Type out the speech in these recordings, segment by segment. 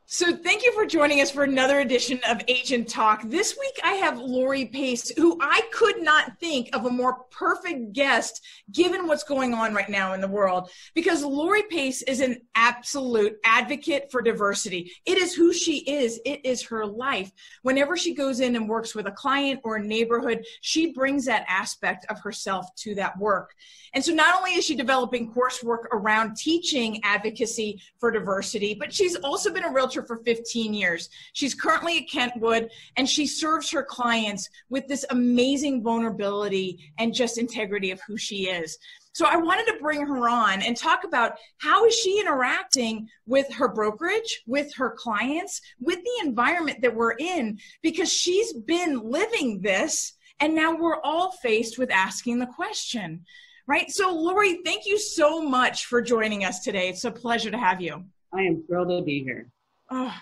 So thank you for joining us for another edition of Agent Talk. This week I have Lori Pace, who I could not think of a more perfect guest given what's going on right now in the world, because Lori Pace is an absolute advocate for diversity. It is who she is. It is her life. Whenever she goes in and works with a client or a neighborhood, she brings that aspect of herself to that work. And so not only is she developing coursework around teaching advocacy for diversity, but she's also been a realtor for 15 years. She's currently at Kentwood, and she serves her clients with this amazing vulnerability and just integrity of who she is. So I wanted to bring her on and talk about how is she interacting with her brokerage, with her clients, with the environment that we're in, because she's been living this, and now we're all faced with asking the question. Right. So, Lori, thank you so much for joining us today. It's a pleasure to have you. I am thrilled to be here. Oh,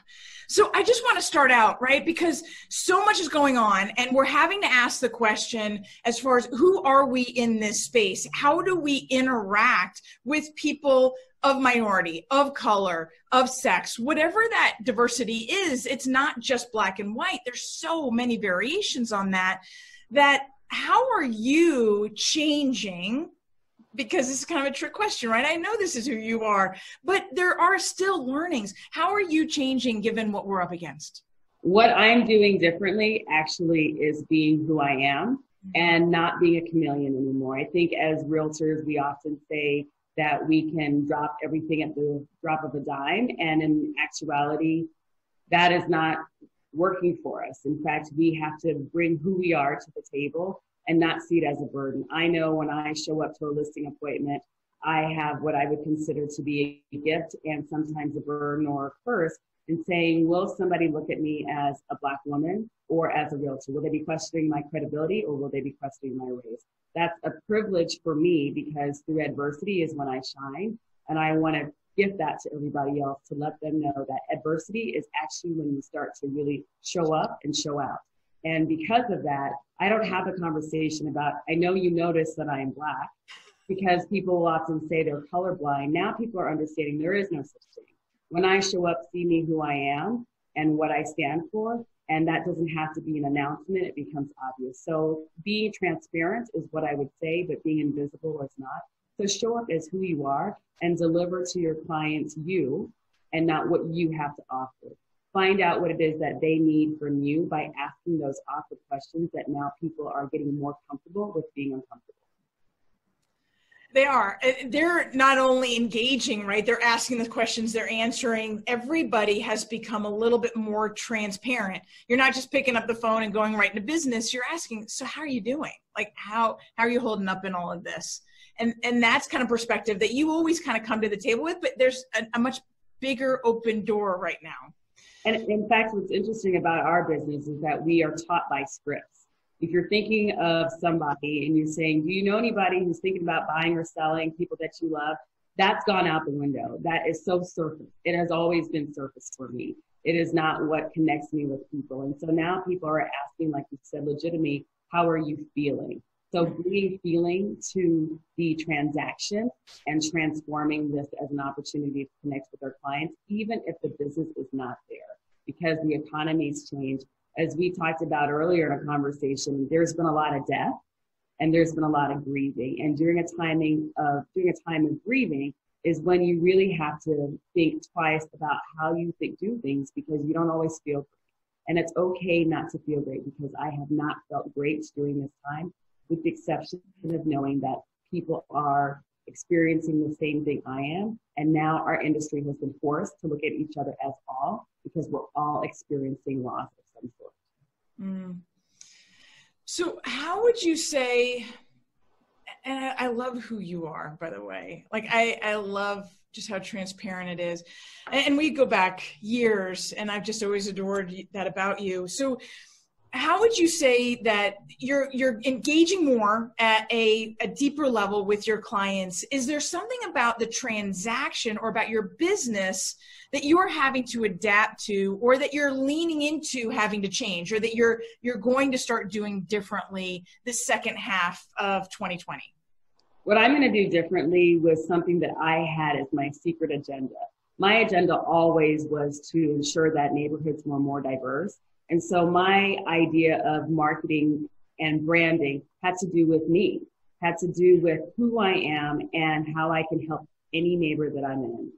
so I just want to start out, right, because so much is going on, and we're having to ask the question as far as who are we in this space? How do we interact with people of minority, of color, of sex, whatever that diversity is? It's not just black and white. There's so many variations on that. How are you changing? Because this is kind of a trick question, right? I know this is who you are, but there are still learnings. How are you changing given what we're up against? What I'm doing differently actually is being who I am and not being a chameleon anymore. I think as realtors, we often say that we can drop everything at the drop of a dime. And in actuality, that is not working for us. In fact, we have to bring who we are to the table and not see it as a burden. I know when I show up to a listing appointment, I have what I would consider to be a gift and sometimes a burden or a curse in saying, will somebody look at me as a Black woman or as a realtor? Will they be questioning my credibility or will they be questioning my race? That's a privilege for me because through adversity is when I shine. And I want to give that to everybody else to let them know that adversity is actually when you start to really show up and show out. And because of that, I don't have a conversation about, I know you notice that I am Black, because people will often say they're colorblind. Now people are understanding there is no such thing. When I show up, see me who I am and what I stand for, and that doesn't have to be an announcement, it becomes obvious. So being transparent is what I would say, but being invisible is not. So show up as who you are and deliver to your clients you and not what you have to offer. Find out what it is that they need from you by asking those awkward questions that now people are getting more comfortable with being uncomfortable. They are. They're not only engaging, right? They're asking the questions, they're answering. Everybody has become a little bit more transparent. You're not just picking up the phone and going right into business. You're asking, so how are you doing? Like, how are you holding up in all of this? And that's kind of perspective that you always kind of come to the table with, but there's a much bigger open door right now. And in fact, what's interesting about our business is that we are taught by scripts. If you're thinking of somebody and you're saying, do you know anybody who's thinking about buying or selling, people that you love? That's gone out the window. That is so surface. It has always been surface for me. It is not what connects me with people. And so now people are asking, like you said, legitimately, how are you feeling? So bringing feeling to the transaction and transforming this as an opportunity to connect with our clients, even if the business is not there, because the economy's changed. As we talked about earlier in a conversation, there's been a lot of death and there's been a lot of grieving. And during a time of grieving is when you really have to think twice about how you do things, because you don't always feel great. And it's okay not to feel great, because I have not felt great during this time, with the exception of knowing that people are experiencing the same thing I am. And now our industry has been forced to look at each other as all, because we're all experiencing loss of some sort. So how would you say, and I love who you are, by the way, like I love just how transparent it is. And we go back years, and I've just always adored that about you. So how would you say that you're engaging more at a deeper level with your clients? Is there something about the transaction or about your business that you're having to adapt to, or that you're leaning into having to change, or that you're going to start doing differently this second half of 2020? What I'm going to do differently was something that I had as my secret agenda. my agenda always was to ensure that neighborhoods were more diverse. And so my idea of marketing and branding had to do with me, had to do with who I am and how I can help any neighbor that I'm in.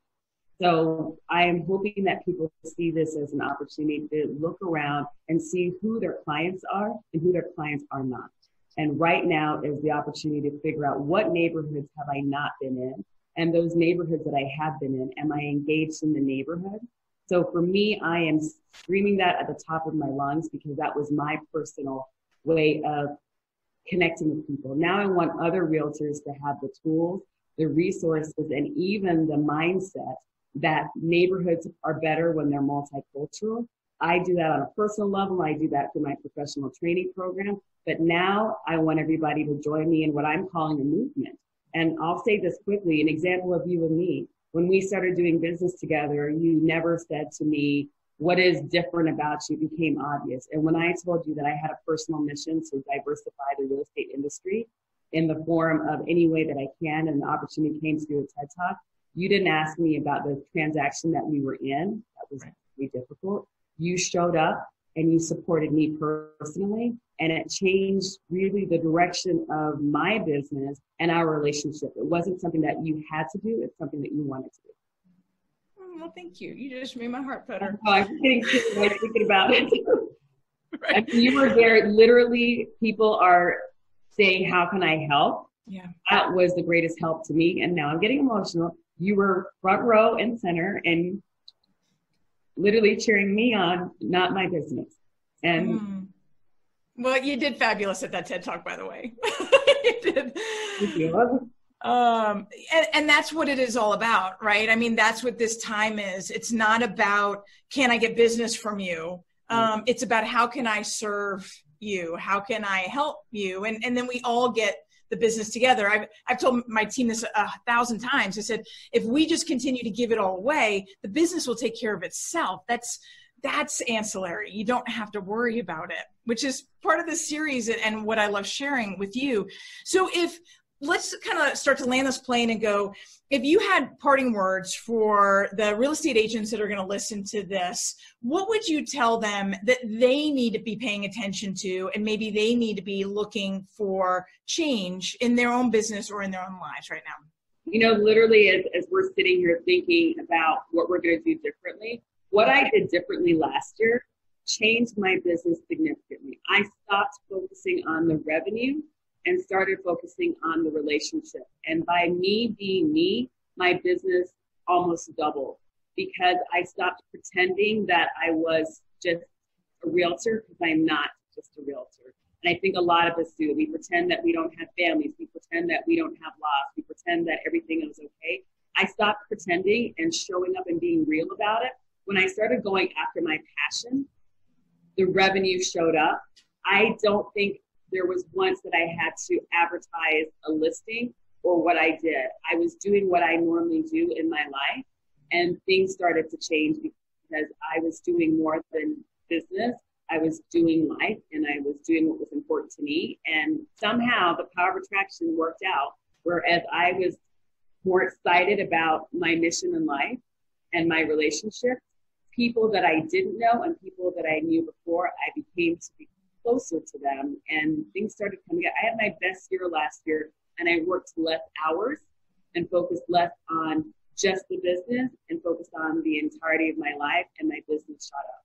So I am hoping that people see this as an opportunity to look around and see who their clients are and who their clients are not. And right now is the opportunity to figure out what neighborhoods have I not been in, and those neighborhoods that I have been in, am I engaged in the neighborhood? So for me, I am screaming that at the top of my lungs because that was my personal way of connecting with people. Now I want other realtors to have the tools, the resources, and even the mindset that neighborhoods are better when they're multicultural. I do that on a personal level. I do that through my professional training program. But now I want everybody to join me in what I'm calling a movement. And I'll say this quickly, an example of you and me. When we started doing business together, you never said to me, what is different about you became obvious. And when I told you that I had a personal mission to diversify the real estate industry in the form of any way that I can, and the opportunity came to do a TED Talk, you didn't ask me about the transaction that we were in. That was really difficult. You showed up and you supported me personally, and it changed really the direction of my business and our relationship. It wasn't something that you had to do, it's something that you wanted to do. Well, thank you. You just made my heart better. Oh, I'm getting thinking about it. Right. I mean, you were there, literally, people are saying, how can I help? Yeah. That was the greatest help to me, and now I'm getting emotional. You were front row and center and literally cheering me on, not my business. And well, you did fabulous at that TED Talk, by the way. You did. Thank you. And that's what it is all about, right? I mean, that's what this time is. It's not about, can I get business from you? It's about, how can I serve you? How can I help you? And then we all get the business together. I've told my team this 1,000 times. I said, if we just continue to give it all away, the business will take care of itself. That's ancillary. You don't have to worry about it, which is part of this series and what I love sharing with you. So let's kind of start to land this plane and go, if you had parting words for the real estate agents that are going to listen to this, what would you tell them that they need to be paying attention to, and maybe they need to be looking for change in their own business or in their own lives right now? You know, literally, as we're sitting here thinking about what we're going to do differently, what I did differently last year changed my business significantly. I stopped focusing on the revenue and started focusing on the relationship. And by me being me, my business almost doubled because I stopped pretending that I was just a realtor, because I'm not just a realtor. And I think a lot of us do. We pretend that we don't have families. We pretend that we don't have loss. We pretend that everything is okay. I stopped pretending and showing up and being real about it. When I started going after my passion, the revenue showed up. I don't think there was once that I had to advertise a listing or what I did. I was doing what I normally do in my life, and things started to change because I was doing more than business. I was doing life, and I was doing what was important to me. And somehow the power of attraction worked out, whereas I was more excited about my mission in life and my relationships. People that I didn't know and people that I knew before, I became to be closer to them, and things started coming out. I had my best year last year, and I worked less hours and focused less on just the business and focused on the entirety of my life, and my business shot up.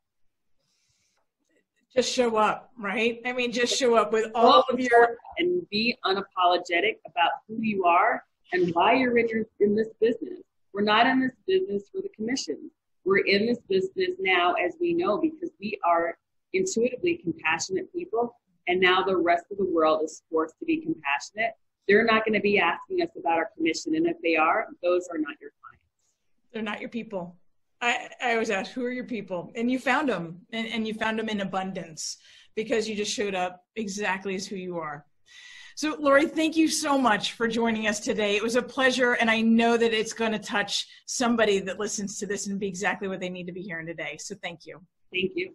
Just show up, right? I mean, just show up with all of your... And be unapologetic about who you are and why you're in this business. We're not in this business for the commission. We're in this business now, as we know, because we are intuitively compassionate people, and now the rest of the world is forced to be compassionate. They're not going to be asking us about our commission, and if they are, those are not your clients. They're not your people. I always ask, who are your people? And you found them, and you found them in abundance because you just showed up exactly as who you are. So, Lori, thank you so much for joining us today. It was a pleasure, and I know that it's going to touch somebody that listens to this and be exactly what they need to be hearing today. So thank you. Thank you.